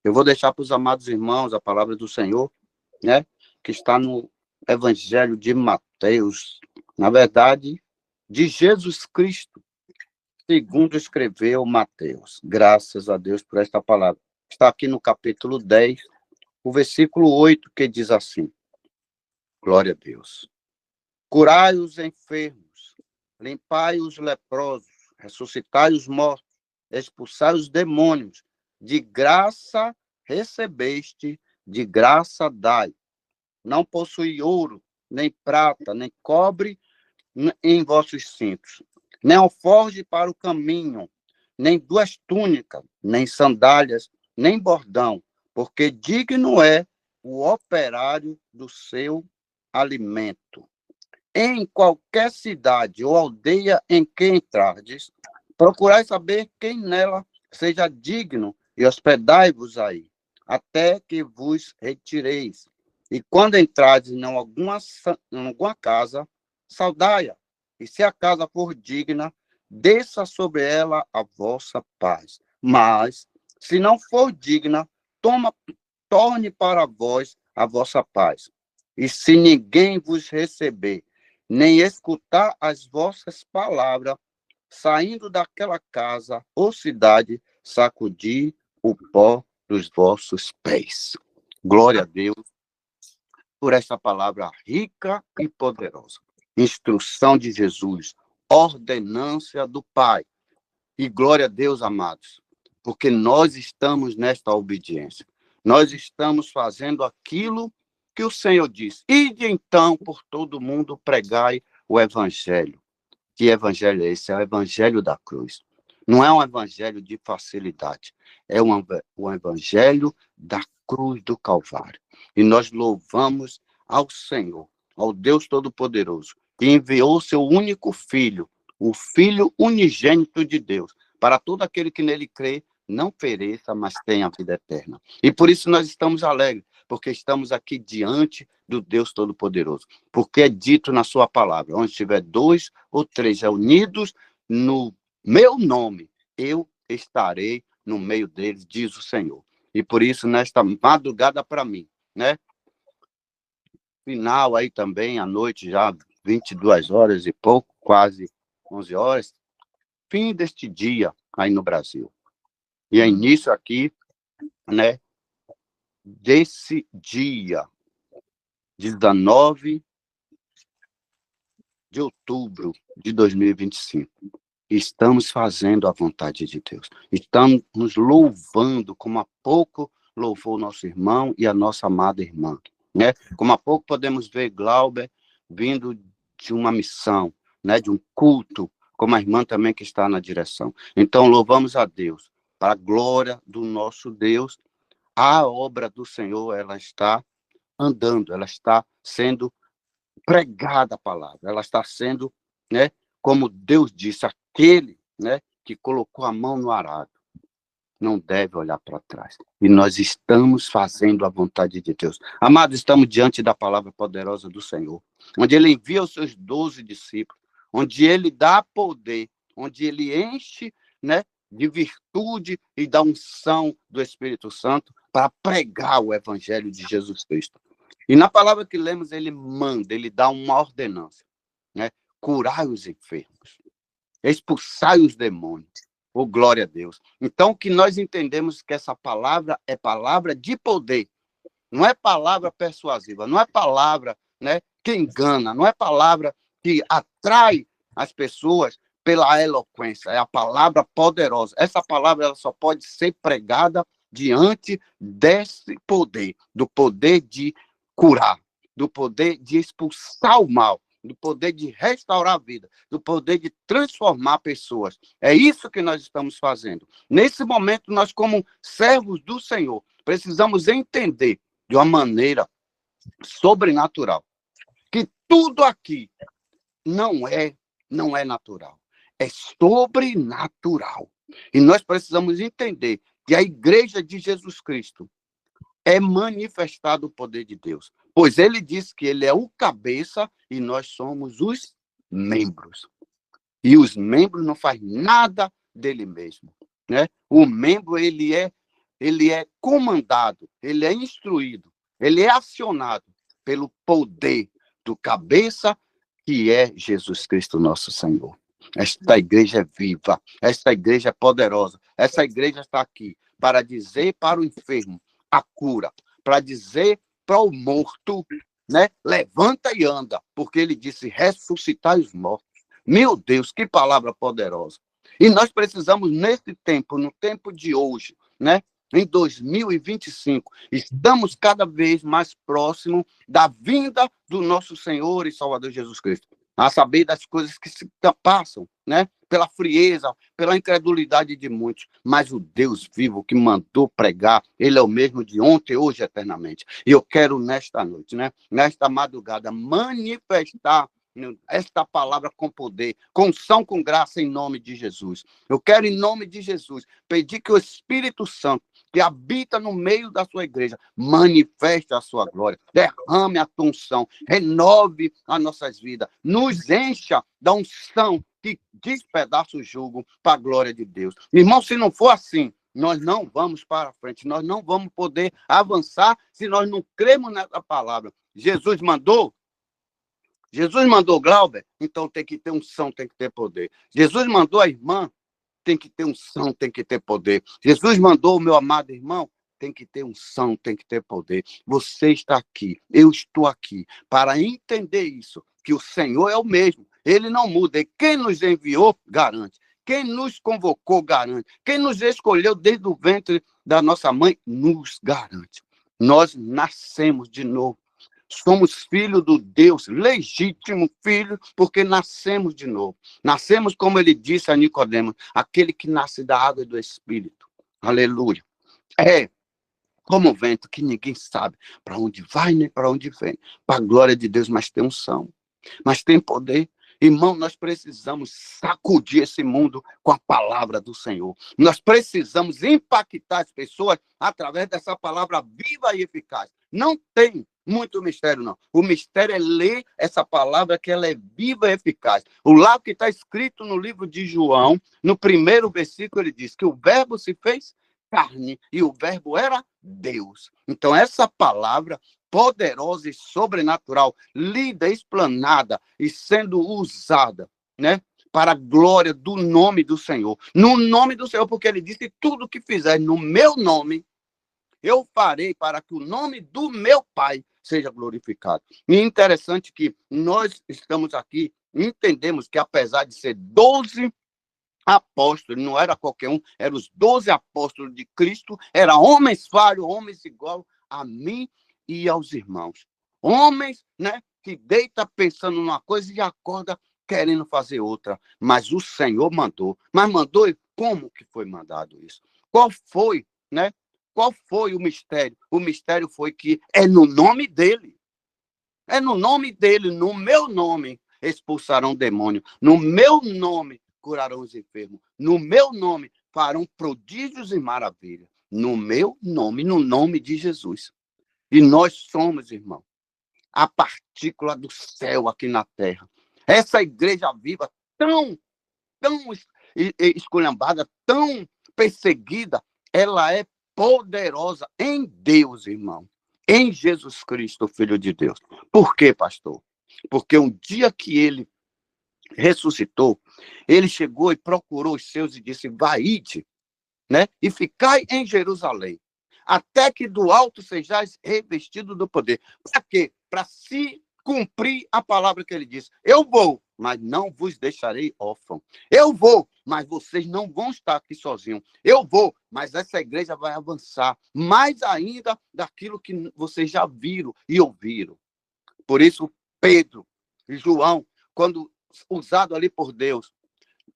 Eu vou deixar para os amados irmãos a palavra do Senhor, né? Que está no Evangelho de Mateus, na verdade, de Jesus Cristo, segundo escreveu Mateus. Graças a Deus por esta palavra. Está aqui no capítulo 10, o versículo 8, que diz assim: glória a Deus. Curai os enfermos, limpai os leprosos, ressuscitai os mortos, expulsai os demônios. De graça recebeste, de graça dai. Não possui ouro, nem prata, nem cobre em vossos cintos, nem alforje para o caminho, nem duas túnicas, nem sandálias, nem bordão, porque digno é o operário do seu alimento. Em qualquer cidade ou aldeia em que entrardes, procurai saber quem nela seja digno e hospedai-vos aí, até que vos retireis. E quando entrardes em alguma casa, saudai-a. E se a casa for digna, desça sobre ela a vossa paz. Mas, se não for digna, torne para vós a vossa paz. E se ninguém vos receber, nem escutar as vossas palavras, saindo daquela casa ou cidade, sacudi o pó dos vossos pés. Glória a Deus por esta palavra rica e poderosa. Instrução de Jesus, ordenância do Pai. E glória a Deus, amados, porque nós estamos nesta obediência. Nós estamos fazendo aquilo que o Senhor disse. Ide então por todo mundo, pregai o evangelho. Que evangelho é esse? É o evangelho da cruz. Não é um evangelho de facilidade. É um evangelho da cruz do Calvário. E nós louvamos ao Senhor, ao Deus Todo-Poderoso, que enviou seu único Filho, o Filho unigênito de Deus, para todo aquele que nele crê, não pereça, mas tenha vida eterna. E por isso nós estamos alegres, porque estamos aqui diante do Deus Todo-Poderoso. Porque é dito na sua palavra, onde estiver 2 ou 3 reunidos no meu nome, eu estarei no meio deles, diz o Senhor. E por isso, nesta madrugada para mim, né? Final aí também, à noite, já 22 horas e pouco, quase 11 horas, fim deste dia aí no Brasil. E é início aqui, né, desse dia, 19 de outubro de 2025. Estamos fazendo a vontade de Deus. Estamos nos louvando, como há pouco louvou o nosso irmão e a nossa amada irmã, né? Como há pouco podemos ver Glauber vindo de uma missão, né, de um culto, como a irmã também que está na direção. Então, louvamos a Deus, para a glória do nosso Deus. A obra do Senhor, ela está andando, ela está sendo pregada a palavra, ela está sendo, né, como Deus disse, aquele, né, que colocou a mão no arado, não deve olhar para trás. E nós estamos fazendo a vontade de Deus. Amados, estamos diante da palavra poderosa do Senhor, onde ele envia os seus 12 discípulos, onde ele dá poder, onde ele enche, né, de virtude e da unção do Espírito Santo para pregar o evangelho de Jesus Cristo. E na palavra que lemos, ele manda, ele dá uma ordenança, né? Curai os enfermos, expulsai os demônios. Oh, glória a Deus. Então, que nós entendemos que essa palavra é palavra de poder, não é palavra persuasiva, não é palavra, né, que engana, não é palavra que atrai as pessoas pela eloquência, é a palavra poderosa. Essa palavra ela só pode ser pregada diante desse poder, do poder de curar, do poder de expulsar o mal, do poder de restaurar a vida, do poder de transformar pessoas. É isso que nós estamos fazendo. Nesse momento, nós, como servos do Senhor, precisamos entender de uma maneira sobrenatural que tudo aqui não é natural, é sobrenatural. E nós precisamos entender que a igreja de Jesus Cristo é manifestado o poder de Deus, pois ele diz que ele é o cabeça e nós somos os membros. E os membros não fazem nada dele mesmo, né? O membro, ele é ele é comandado, ele é instruído, ele é acionado pelo poder do cabeça, que é Jesus Cristo, nosso Senhor. Esta igreja é viva, esta igreja é poderosa, essa igreja está aqui para dizer para o enfermo a cura, para dizer para o morto, né? Levanta e anda, porque ele disse ressuscitar os mortos. Meu Deus, que palavra poderosa. E nós precisamos, nesse tempo, no tempo de hoje, né? Em 2025, estamos cada vez mais próximos da vinda do nosso Senhor e Salvador Jesus Cristo. A saber das coisas que se passam, né? Pela frieza, pela incredulidade de muitos. Mas o Deus vivo que mandou pregar, ele é o mesmo de ontem, hoje, eternamente. E eu quero, nesta noite, né? Nesta madrugada, manifestar esta palavra com poder, com unção, com graça, em nome de Jesus. Eu quero, em nome de Jesus, pedir que o Espírito Santo, que habita no meio da sua igreja, manifeste a sua glória, derrame a tua unção, renove as nossas vidas, nos encha da unção que despedaça o jugo para a glória de Deus. Irmão, se não for assim, nós não vamos para frente, nós não vamos poder avançar se nós não cremos nessa palavra. Jesus mandou Glauber, então tem que ter unção, tem que ter poder. Jesus mandou a irmã, tem que ter unção, tem que ter poder. Jesus mandou o meu amado irmão, tem que ter unção, tem que ter poder. Você está aqui, eu estou aqui, para entender isso, que o Senhor é o mesmo, ele não muda, e quem nos enviou, garante. Quem nos convocou, garante. Quem nos escolheu desde o ventre da nossa mãe, nos garante. Nós nascemos de novo. Somos filhos do Deus, legítimo filho, porque nascemos de novo. Nascemos, como ele disse a Nicodemos, aquele que nasce da água e do Espírito. Aleluia. É como o vento, que ninguém sabe para onde vai nem para onde vem. Para a glória de Deus, mas tem unção, mas tem poder. Irmão, nós precisamos sacudir esse mundo com a palavra do Senhor. Nós precisamos impactar as pessoas através dessa palavra viva e eficaz. Não tem muito mistério, não. O mistério é ler essa palavra, que ela é viva e eficaz. O lá que está escrito no livro de João, no primeiro versículo, ele diz que o verbo se fez carne e o verbo era Deus. Então, essa palavra poderosa e sobrenatural, lida, explanada e sendo usada, né, para a glória do nome do Senhor. No nome do Senhor, porque ele disse: tudo que fizer no meu nome, eu farei para que o nome do meu Pai seja glorificado. E é interessante que nós estamos aqui, entendemos que apesar de ser 12 apóstolos, não era qualquer um, eram os 12 apóstolos de Cristo, eram homens falhos, homens igual a mim e aos irmãos. Homens, né, que deita pensando numa coisa e acorda querendo fazer outra. Mas o Senhor mandou. Mas mandou, e como que foi mandado isso? Qual foi, né? Qual foi o mistério? O mistério foi que é no nome dele. É no nome dele, no meu nome, expulsarão demônio. No meu nome, curarão os enfermos. No meu nome, farão prodígios e maravilhas. No meu nome, no nome de Jesus. E nós somos, irmão, a partícula do céu aqui na terra. Essa igreja viva, tão esculhambada, tão perseguida, ela é poderosa em Deus, irmão. Em Jesus Cristo, Filho de Deus. Por quê, pastor? Porque um dia que ele ressuscitou, ele chegou e procurou os seus e disse: vai-ide, né? E ficai em Jerusalém, até que do alto sejais revestido do poder. Para quê? Para se cumprir a palavra que ele disse: eu vou, mas não vos deixarei órfão. Eu vou, mas vocês não vão estar aqui sozinhos. Eu vou, mas essa igreja vai avançar mais ainda daquilo que vocês já viram e ouviram. Por isso, Pedro e João, quando usado ali por Deus,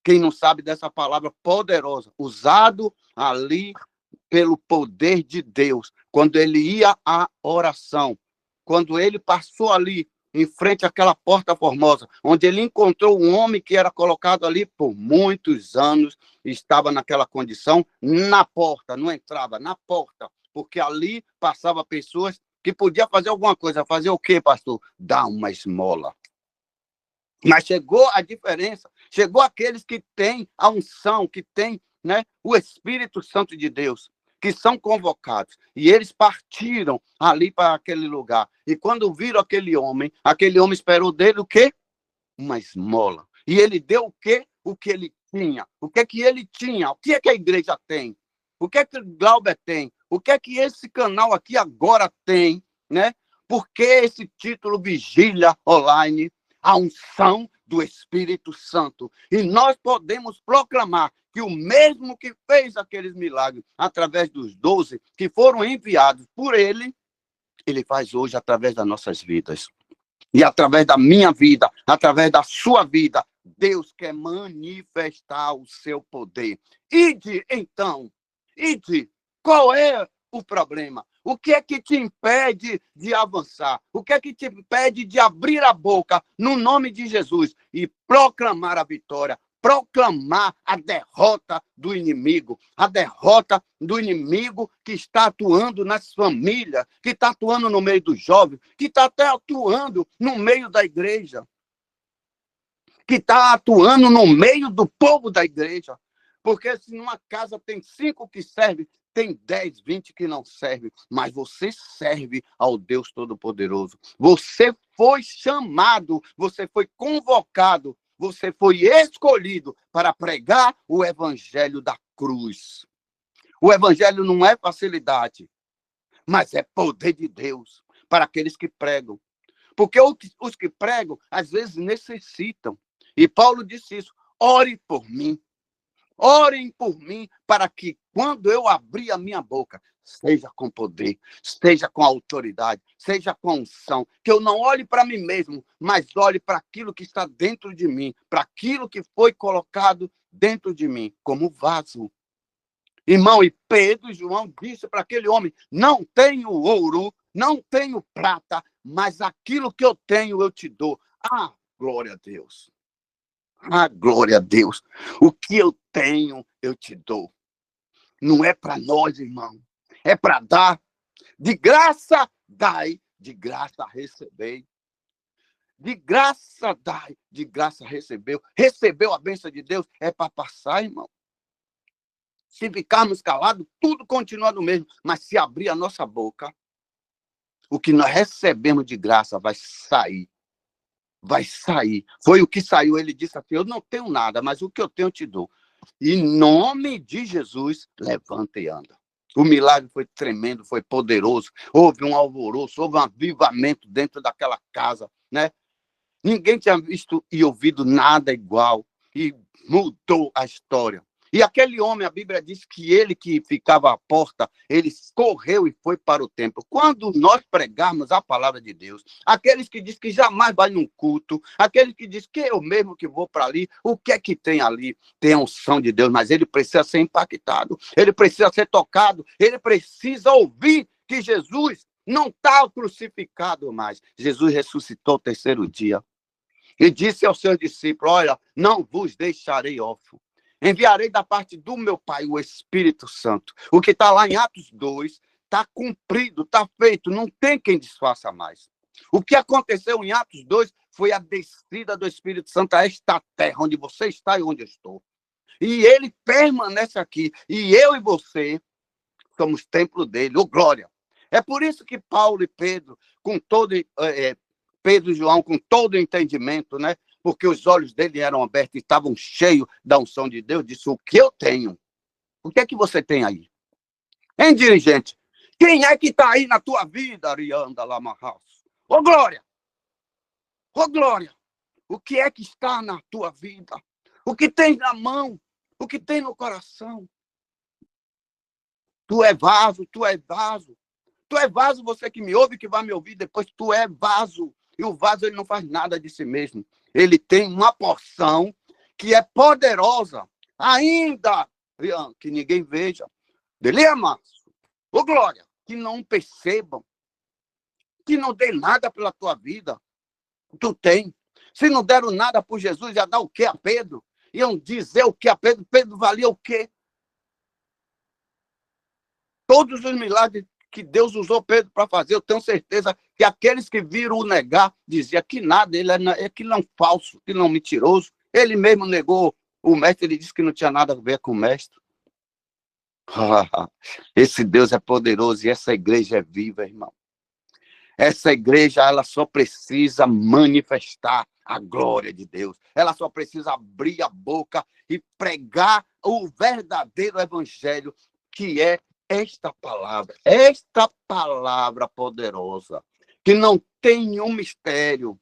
quem não sabe dessa palavra poderosa, usado ali pelo poder de Deus, quando ele ia à oração, quando ele passou ali em frente àquela porta formosa, onde ele encontrou um homem que era colocado ali por muitos anos, estava naquela condição, na porta, não entrava, na porta, porque ali passava pessoas que podiam fazer alguma coisa. Fazer o quê, pastor? Dar uma esmola. Mas chegou a diferença, chegou aqueles que têm a unção, que têm, né, o Espírito Santo de Deus, que são convocados. E eles partiram ali para aquele lugar. E quando viram aquele homem esperou dele o quê? Uma esmola. E ele deu o quê? O que ele tinha. O que é que ele tinha? O que é que a igreja tem? O que é que o Glauber tem? O que é que esse canal aqui agora tem, né? Porque esse título Vigília Online, a unção do Espírito Santo. E nós podemos proclamar que o mesmo que fez aqueles milagres através dos 12 que foram enviados por ele, ele faz hoje através das nossas vidas. E através da minha vida, através da sua vida, Deus quer manifestar o seu poder. Então, qual é o problema? O que é que te impede de avançar? O que é que te impede de abrir a boca no nome de Jesus e proclamar a vitória? Proclamar a derrota do inimigo, a derrota do inimigo que está atuando nas famílias, que está atuando no meio dos jovens, que está até atuando no meio da igreja, que está atuando no meio do povo da igreja. Porque se numa casa tem 5 que servem, tem 10, 20 que não servem, mas você serve ao Deus Todo-Poderoso. Você foi chamado, você foi convocado, você foi escolhido para pregar o evangelho da cruz. O evangelho não é facilidade, mas é poder de Deus para aqueles que pregam. Porque os que pregam, às vezes, necessitam. E Paulo disse isso: ore por mim. Orem por mim para que, quando eu abrir a minha boca, seja com poder, seja com autoridade, seja com unção. Que eu não olhe para mim mesmo, mas olhe para aquilo que está dentro de mim, para aquilo que foi colocado dentro de mim, como vaso. Irmão, e Pedro e João disse para aquele homem: não tenho ouro, não tenho prata, mas aquilo que eu tenho eu te dou. Ah, glória a Deus. Ah, glória a Deus. O que eu tenho, eu te dou. Não é para nós, irmão. É para dar. De graça, dai. De graça, recebei. De graça, dai. De graça, recebeu. Recebeu a bênção de Deus. É para passar, irmão. Se ficarmos calados, tudo continua do mesmo. Mas se abrir a nossa boca, o que nós recebemos de graça vai sair. Vai sair. Foi o que saiu. Ele disse assim: eu não tenho nada, mas o que eu tenho eu te dou. Em nome de Jesus, levanta e anda. O milagre foi tremendo, foi poderoso. Houve um alvoroço, houve um avivamento dentro daquela casa, né? Ninguém tinha visto e ouvido nada igual. E mudou a história. E aquele homem, a Bíblia diz que ele que ficava à porta, ele correu e foi para o templo. Quando nós pregarmos a palavra de Deus, aqueles que dizem que jamais vai num culto, aqueles que dizem que eu mesmo que vou para ali, o que é que tem ali? Tem a unção de Deus, mas ele precisa ser impactado, ele precisa ser tocado, ele precisa ouvir que Jesus não está crucificado mais. Jesus ressuscitou o 3º dia e disse aos seus discípulos: olha, não vos deixarei órfãos. Enviarei da parte do meu Pai o Espírito Santo. O que está lá em Atos 2 está cumprido, está feito, não tem quem desfaça mais. O que aconteceu em Atos 2 foi a descida do Espírito Santo a esta terra, onde você está e onde eu estou. E ele permanece aqui. E eu e você somos templo dele, ô glória. É por isso que Paulo e Pedro, Pedro e João, com todo o entendimento, né? Porque os olhos dele eram abertos e estavam cheios da unção de Deus, disse: o que eu tenho? O que é que você tem aí? Hein, dirigente? Quem é que está aí na tua vida, Arianda Lamahaus? Ô, glória! Ô, glória! O que é que está na tua vida? O que tem na mão? O que tem no coração? Tu é vaso, tu é vaso. Tu é vaso, você que me ouve, que vai me ouvir depois, tu é vaso. E o vaso, ele não faz nada de si mesmo. Ele tem uma porção que é poderosa, ainda que ninguém veja. Beleza? Ô, glória, que não percebam, que não dê nada pela tua vida. Tu tem. Se não deram nada por Jesus, ia dar o quê a Pedro? Iam dizer o que a Pedro? Pedro valia o quê? Todos os milagres que Deus usou Pedro para fazer, eu tenho certeza que aqueles que viram o negar, diziam que nada, ele é que não falso, que não mentiroso. Ele mesmo negou o mestre, ele disse que não tinha nada a ver com o mestre. Esse Deus é poderoso e essa igreja é viva, irmão. Essa igreja, ela só precisa manifestar a glória de Deus. Ela só precisa abrir a boca e pregar o verdadeiro evangelho, que é esta palavra poderosa, que não tem nenhum mistério,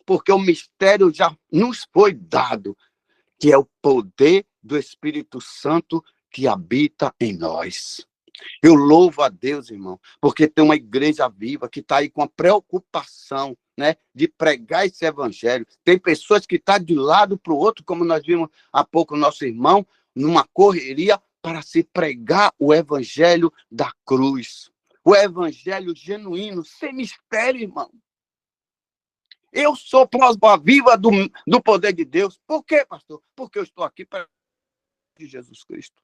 porque o mistério já nos foi dado, que é o poder do Espírito Santo que habita em nós. Eu louvo a Deus, irmão, porque tem uma igreja viva que está aí com a preocupação, né, de pregar esse evangelho. Tem pessoas que estão de um lado para o outro, como nós vimos há pouco nosso irmão, numa correria para se pregar o evangelho da cruz. O evangelho genuíno, sem mistério, irmão. Eu sou prova viva do poder de Deus. Por quê, pastor? Porque eu estou aqui para Jesus Cristo.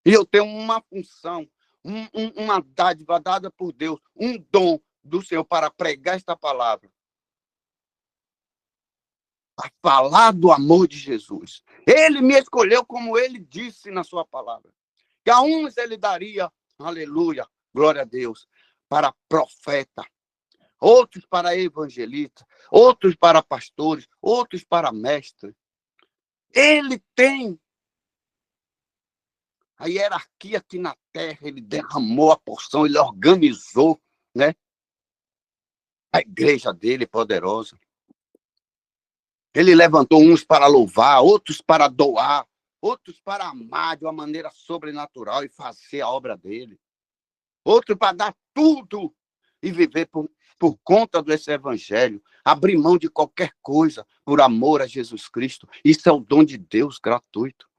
E eu tenho uma função, uma dádiva dada por Deus, um dom do Senhor para pregar esta palavra. Para falar do amor de Jesus. Ele me escolheu como ele disse na sua palavra. Que a uns ele daria, aleluia, glória a Deus, para profeta, outros para evangelista, outros para pastores, outros para mestres. Ele tem a hierarquia aqui na terra, ele derramou a porção, ele organizou, né? A igreja dele poderosa. Ele levantou uns para louvar, outros para doar, outros para amar de uma maneira sobrenatural e fazer a obra dele. Outros para dar tudo e viver por conta desse evangelho, abrir mão de qualquer coisa por amor a Jesus Cristo. Isso é o dom de Deus gratuito.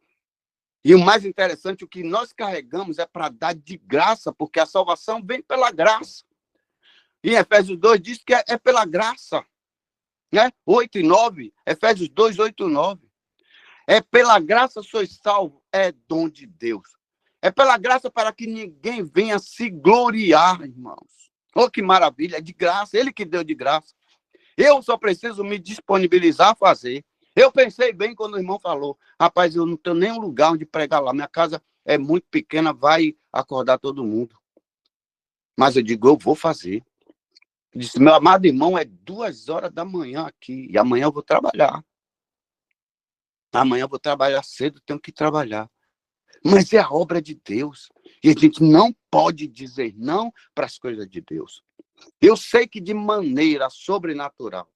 E o mais interessante, o que nós carregamos é para dar de graça, porque a salvação vem pela graça. E Efésios 2 diz que é pela graça. Né? 8 e 9, Efésios 2, 8 e 9. É pela graça sois salvos, é dom de Deus. É pela graça para que ninguém venha se gloriar, irmãos. Oh, que maravilha, é de graça, ele que deu de graça. Eu só preciso me disponibilizar a fazer. Eu pensei bem quando o irmão falou, rapaz, eu não tenho nenhum lugar onde pregar lá, minha casa é muito pequena, vai acordar todo mundo. Mas eu digo, eu vou fazer. Eu disse, meu amado irmão, é 2h da manhã aqui, e amanhã eu vou trabalhar. Amanhã eu vou trabalhar cedo, tenho que trabalhar. Mas é a obra de Deus, e a gente não pode dizer não para as coisas de Deus. Eu sei que de maneira sobrenatural,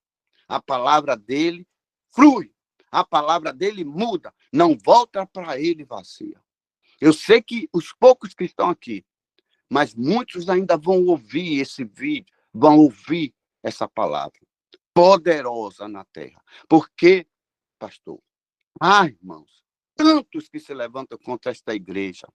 a palavra dele flui, a palavra dele muda, não volta para ele vazia. Eu sei que os poucos que estão aqui, mas muitos ainda vão ouvir esse vídeo, vão ouvir essa palavra poderosa na terra. Porque, pastor, irmãos, tantos que se levantam contra esta igreja,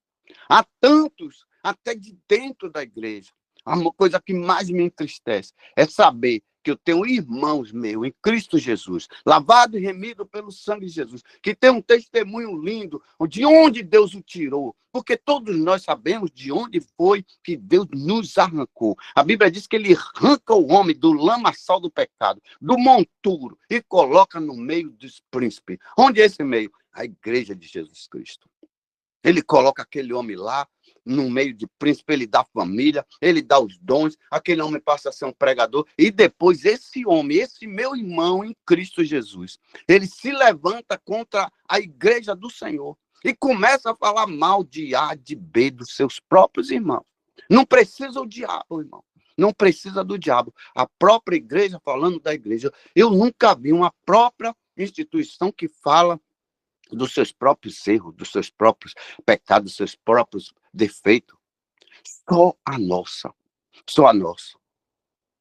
há tantos até de dentro da igreja. A coisa que mais me entristece é saber que eu tenho irmãos meus em Cristo Jesus, lavado e remido pelo sangue de Jesus, que tem um testemunho lindo de onde Deus o tirou, porque todos nós sabemos de onde foi que Deus nos arrancou. A Bíblia diz que ele arranca o homem do lamaçal do pecado, do monturo, e coloca no meio dos príncipes. Onde é esse meio? A igreja de Jesus Cristo. Ele coloca aquele homem lá, no meio de príncipe, ele dá família, ele dá os dons, aquele homem passa a ser um pregador, e depois esse homem, esse meu irmão em Cristo Jesus, ele se levanta contra a igreja do Senhor e começa a falar mal de A, de B, dos seus próprios irmãos. Não precisa o diabo, irmão. Não precisa do diabo. A própria igreja falando da igreja. Eu nunca vi uma própria instituição que fala dos seus próprios erros, dos seus próprios pecados, dos seus próprios defeitos. Só a nossa. Só a nossa.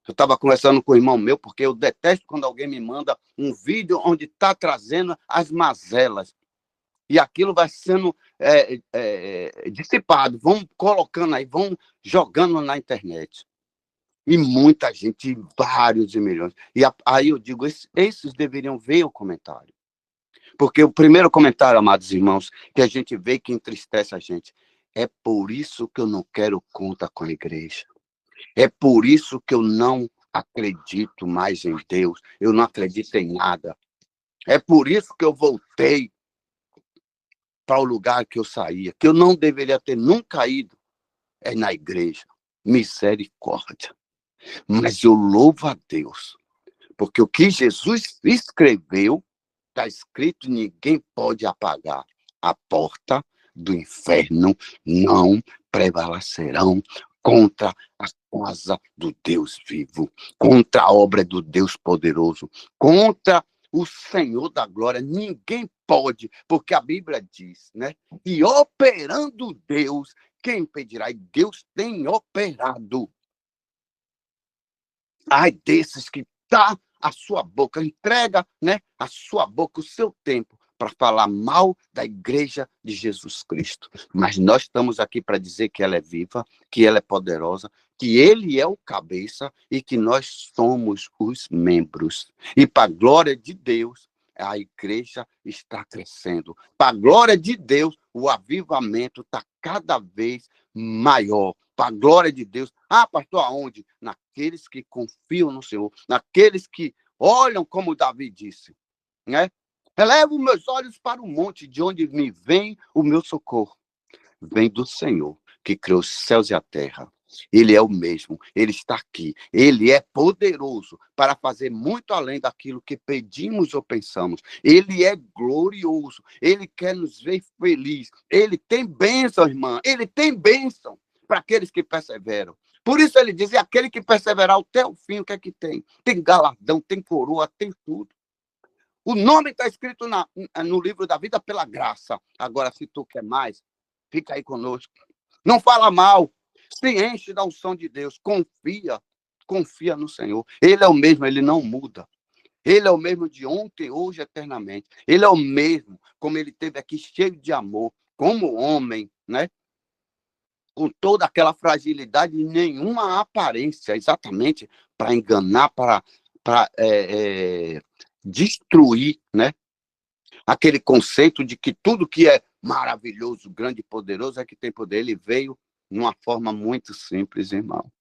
Eu estava conversando com o irmão meu, porque eu detesto quando alguém me manda um vídeo onde está trazendo as mazelas. E aquilo vai sendo dissipado. Vão colocando aí, vão jogando na internet. E muita gente, vários e milhões. E aí eu digo, esses deveriam ver o comentário. Porque o primeiro comentário, amados irmãos, que a gente vê que entristece a gente, é por isso que eu não quero conta com a igreja. É por isso que eu não acredito mais em Deus. Eu não acredito em nada. É por isso que eu voltei para o lugar que eu saía, que eu não deveria ter nunca ido, é na igreja. Misericórdia. Mas eu louvo a Deus, porque o que Jesus escreveu, está escrito, ninguém pode apagar. A porta do inferno não prevalecerão contra a casa do Deus vivo, contra a obra do Deus poderoso, contra o Senhor da glória. Ninguém pode, porque a Bíblia diz, né? E operando Deus, quem impedirá? E Deus tem operado. Ai desses que tá a sua boca, entrega, né, a sua boca, o seu tempo, para falar mal da igreja de Jesus Cristo. Mas nós estamos aqui para dizer que ela é viva, que ela é poderosa, que ele é o cabeça e que nós somos os membros. E para a glória de Deus, a igreja está crescendo. Para a glória de Deus, o avivamento está cada vez maior. Para a glória de Deus. Ah, pastor, aonde? Naqueles que confiam no Senhor, naqueles que olham como Davi disse, né? Elevo meus olhos para o monte, de onde me vem o meu socorro. Vem do Senhor, que criou os céus e a terra. Ele é o mesmo, ele está aqui. Ele é poderoso para fazer muito além daquilo que pedimos ou pensamos. Ele é glorioso, ele quer nos ver felizes. Ele tem bênção, irmã, ele tem bênção para aqueles que perseveram. Por isso ele diz, aquele que perseverar até o fim, o que é que tem? Tem galardão, tem coroa, tem tudo. O nome está escrito no livro da vida pela graça. Agora, se tu quer mais, fica aí conosco. Não fala mal, se enche da unção de Deus, confia no Senhor. Ele é o mesmo, ele não muda. Ele é o mesmo de ontem, hoje, eternamente. Ele é o mesmo, como ele esteve aqui cheio de amor, como homem, né? Com toda aquela fragilidade e nenhuma aparência, exatamente para enganar, para destruir, né? Aquele conceito de que tudo que é maravilhoso, grande e poderoso é que tem poder. Ele veio numa forma muito simples, irmão.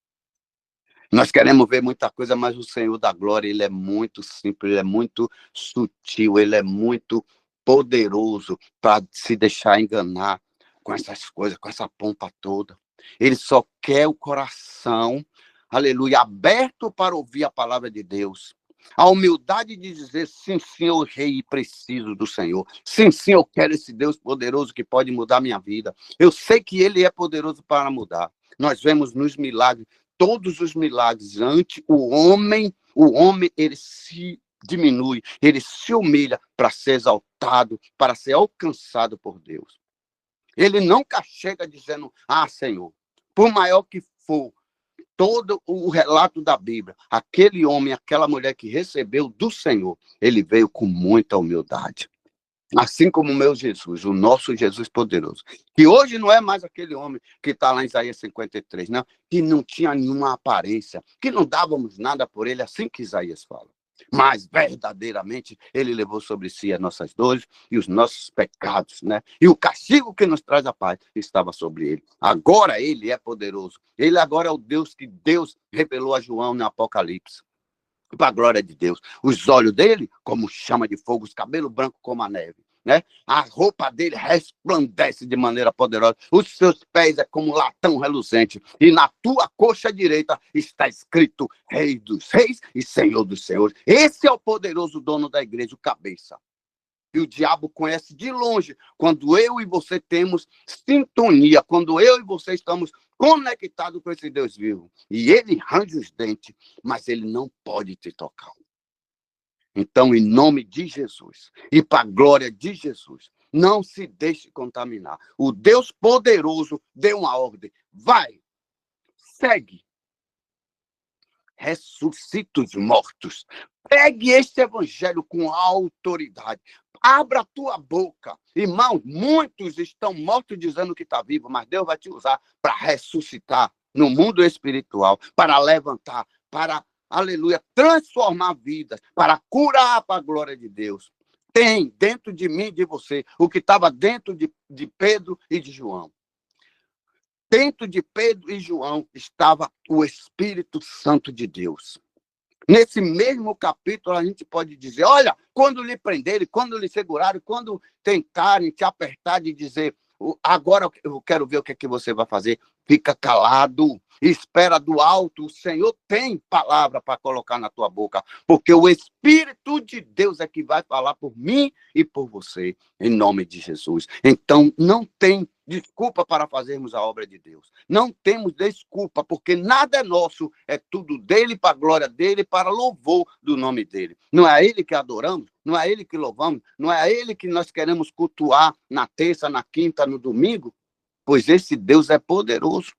Nós queremos ver muita coisa, mas o Senhor da glória, ele é muito simples, ele é muito sutil, ele é muito poderoso para se deixar enganar com essas coisas, com essa pompa toda. Ele só quer o coração, aleluia, aberto para ouvir a palavra de Deus. A humildade de dizer, sim, sim, eu rei e preciso do Senhor. Sim, sim, eu quero esse Deus poderoso que pode mudar minha vida. Eu sei que ele é poderoso para mudar. Nós vemos nos milagres, todos os milagres, ante o homem, ele se diminui, ele se humilha para ser exaltado, para ser alcançado por Deus. Ele nunca chega dizendo, ah, Senhor, por maior que for todo o relato da Bíblia, aquele homem, aquela mulher que recebeu do Senhor, ele veio com muita humildade. Assim como o meu Jesus, o nosso Jesus poderoso, que hoje não é mais aquele homem que está lá em Isaías 53, não, que não tinha nenhuma aparência, que não dávamos nada por ele, assim que Isaías fala. Mas verdadeiramente ele levou sobre si as nossas dores e os nossos pecados, né? E o castigo que nos traz a paz estava sobre ele. Agora ele é poderoso. Ele agora é o Deus que Deus revelou a João no Apocalipse. Para a glória de Deus. Os olhos dele, como chama de fogo, os cabelos brancos como a neve. Né? A roupa dele resplandece de maneira poderosa. Os seus pés é como latão reluzente. E na tua coxa direita está escrito Rei dos Reis e Senhor dos Senhores. Esse é o poderoso dono da igreja, o cabeça. E o diabo conhece de longe quando eu e você temos sintonia, quando eu e você estamos conectados com esse Deus vivo. E ele range os dentes, mas ele não pode te tocar. Então, em nome de Jesus, e para a glória de Jesus, não se deixe contaminar. O Deus poderoso deu uma ordem. Vai, segue. Ressuscita os mortos. Pegue este evangelho com autoridade. Abra a tua boca. Irmão, muitos estão mortos dizendo que está vivo, mas Deus vai te usar para ressuscitar no mundo espiritual, para levantar, para, aleluia, transformar vidas, para curar para a glória de Deus. Tem dentro de mim e de você o que estava dentro de Pedro e de João. Dentro de Pedro e João estava o Espírito Santo de Deus. Nesse mesmo capítulo, a gente pode dizer, olha, quando lhe prenderem, quando lhe segurarem, quando tentarem te apertar de dizer, agora eu quero ver o que é que você vai fazer, fica calado, espera do alto, o Senhor tem palavra para colocar na tua boca, porque o Espírito de Deus é que vai falar por mim e por você, em nome de Jesus. Então, não tem desculpa para fazermos a obra de Deus. Não temos desculpa, porque nada é nosso, é tudo dele, para a glória dele, para louvor do nome dele. Não é a ele que adoramos, não é a ele que louvamos, não é a ele que nós queremos cultuar na terça, na quinta, no domingo, pois esse Deus é poderoso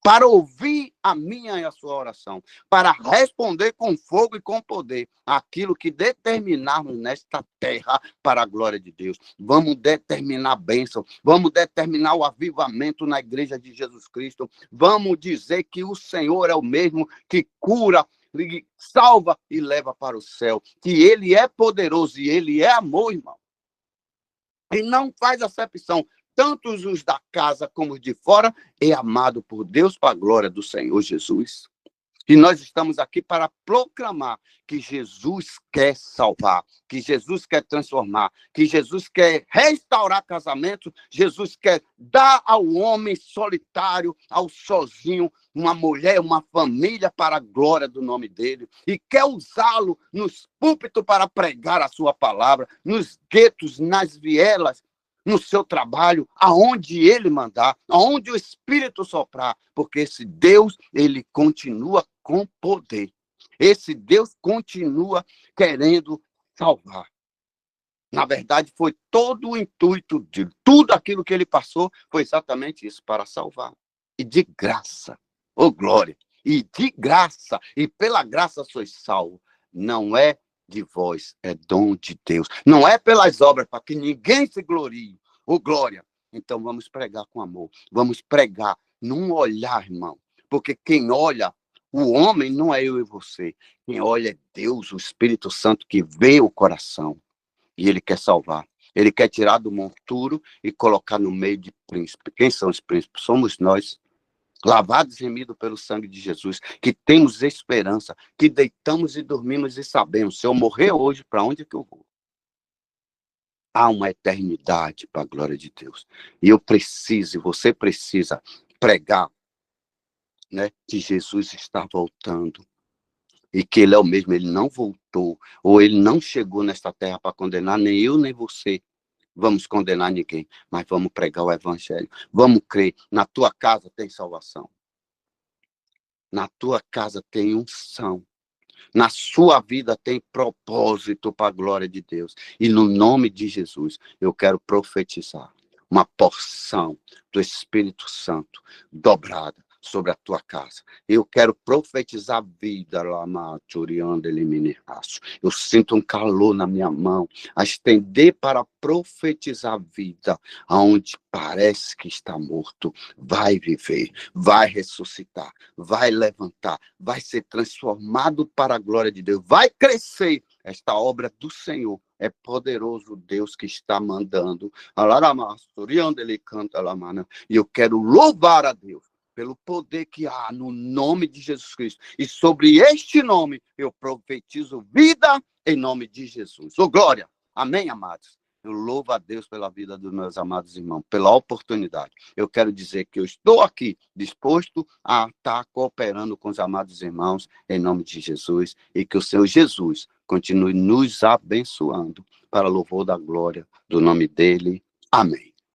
para ouvir a minha e a sua oração, para responder com fogo e com poder aquilo que determinarmos nesta terra para a glória de Deus. Vamos determinar a bênção, vamos determinar o avivamento na igreja de Jesus Cristo, vamos dizer que o Senhor é o mesmo que cura, salva e leva para o céu, que ele é poderoso e ele é amor, irmão. E não faz acepção. Tanto os da casa como os de fora, é amado por Deus para a glória do Senhor Jesus. E nós estamos aqui para proclamar que Jesus quer salvar, que Jesus quer transformar, que Jesus quer restaurar casamento, Jesus quer dar ao homem solitário, ao sozinho, uma mulher, uma família para a glória do nome dele, e quer usá-lo nos púlpitos para pregar a sua palavra, nos guetos, nas vielas, no seu trabalho, aonde ele mandar, aonde o Espírito soprar, porque esse Deus, ele continua com poder. Esse Deus continua querendo salvar. Na verdade, foi todo o intuito de tudo aquilo que ele passou, foi exatamente isso, para salvar. E de graça, ô glória, e de graça, e pela graça sois salvos. Não é de vós, é dom de Deus. Não é pelas obras, para que ninguém se glorie. Ô, glória. Então, vamos pregar com amor. Vamos pregar num olhar, irmão. Porque quem olha, o homem não é eu e você. Quem olha é Deus, o Espírito Santo, que vê o coração. E ele quer salvar. Ele quer tirar do monturo e colocar no meio de príncipes. Quem são os príncipes? Somos nós. Lavados e remidos pelo sangue de Jesus, que temos esperança, que deitamos e dormimos e sabemos, se eu morrer hoje, para onde é que eu vou? Há uma eternidade para a glória de Deus. E eu preciso, e você precisa pregar, né, que Jesus está voltando. E que ele é o mesmo, ele não voltou, ou ele não chegou nesta terra para condenar, nem eu, nem você. Vamos condenar ninguém, mas vamos pregar o evangelho. Vamos crer. Na tua casa tem salvação. Na tua casa tem unção. Na sua vida tem propósito para a glória de Deus. E no nome de Jesus, eu quero profetizar uma porção do Espírito Santo dobrada sobre a tua casa. Eu quero profetizar vida lá, eu sinto um calor na minha mão, a estender para profetizar vida, aonde parece que está morto, vai viver, vai ressuscitar, vai levantar, vai ser transformado para a glória de Deus, vai crescer. Esta obra do Senhor é poderoso Deus que está mandando. E eu quero louvar a Deus pelo poder que há no nome de Jesus Cristo. E sobre este nome, eu profetizo vida em nome de Jesus. Ô, glória! Amém, amados? Eu louvo a Deus pela vida dos meus amados irmãos, pela oportunidade. Eu quero dizer que eu estou aqui disposto a estar cooperando com os amados irmãos em nome de Jesus e que o Senhor Jesus continue nos abençoando para louvor da glória do nome dele. Amém.